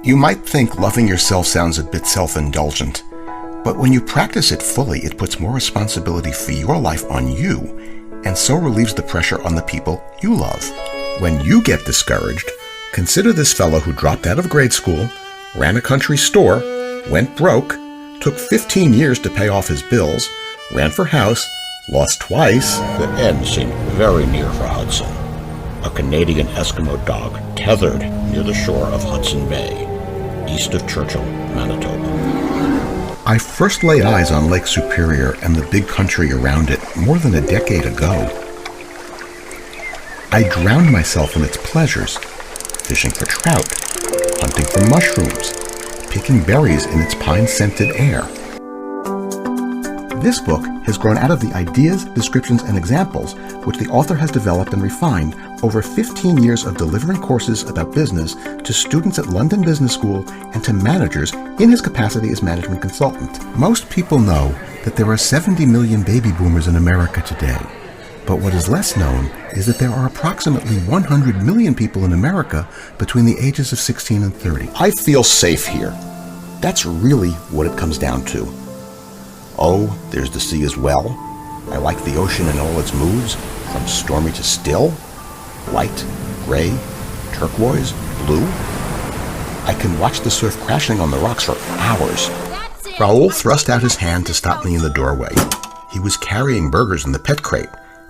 You might think loving yourself sounds a bit self-indulgent, but when you practice it fully, it puts more responsibility for your life on you, and so relieves the pressure on the people you love. When you get discouraged, consider this fellow who dropped out of grade school, ran a country store, went broke, took 15 years to pay off his bills, ran for House, lost twice. The end seemed very near for Hudson. A Canadian Eskimo dog tethered near the shore of Hudson Bay, east of Churchill, Manitoba. I first laid eyes on Lake Superior and the big country around it more than a decade ago. I drowned myself in its pleasures, fishing for trout, hunting for mushrooms, picking berries in its pine-scented air. This book has grown out of the ideas, descriptions, and examples which the author has developed and refined over 15 years of delivering courses about business to students at London Business School and to managers in his capacity as management consultant. Most people know that there are 70 million baby boomers in America today. But what is less known is that there are approximately 100 million people in America between the ages of 16 and 30. I feel safe here. That's really what it comes down to. Oh, there's the sea as well. I like the ocean in all its moods, from stormy to still, white, gray, turquoise, blue. I can watch the surf crashing on the rocks for hours. Raoul thrust out his hand to stop me in the doorway. He was carrying burgers in the pet crate,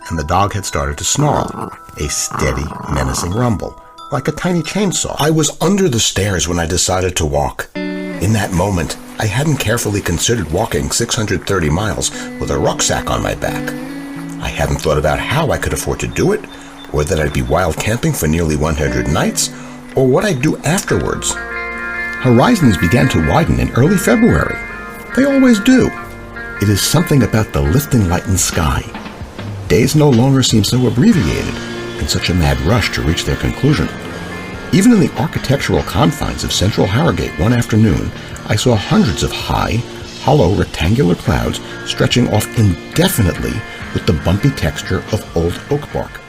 and the dog had started to snarl, a steady, menacing rumble, like a tiny chainsaw. I was under the stairs when I decided to walk. In that moment, I hadn't carefully considered walking 630 miles with a rucksack on my back. I hadn't thought about how I could afford to do it, or that I'd be wild camping for nearly 100 nights, or what I'd do afterwards. Horizons began to widen in early February. They always do. It is something about the lifting light in the sky. Days no longer seem so abbreviated, in such a mad rush to reach their conclusion. Even in the architectural confines of central Harrogate one afternoon, I saw hundreds of high, hollow rectangular clouds stretching off indefinitely with the bumpy texture of old oak bark.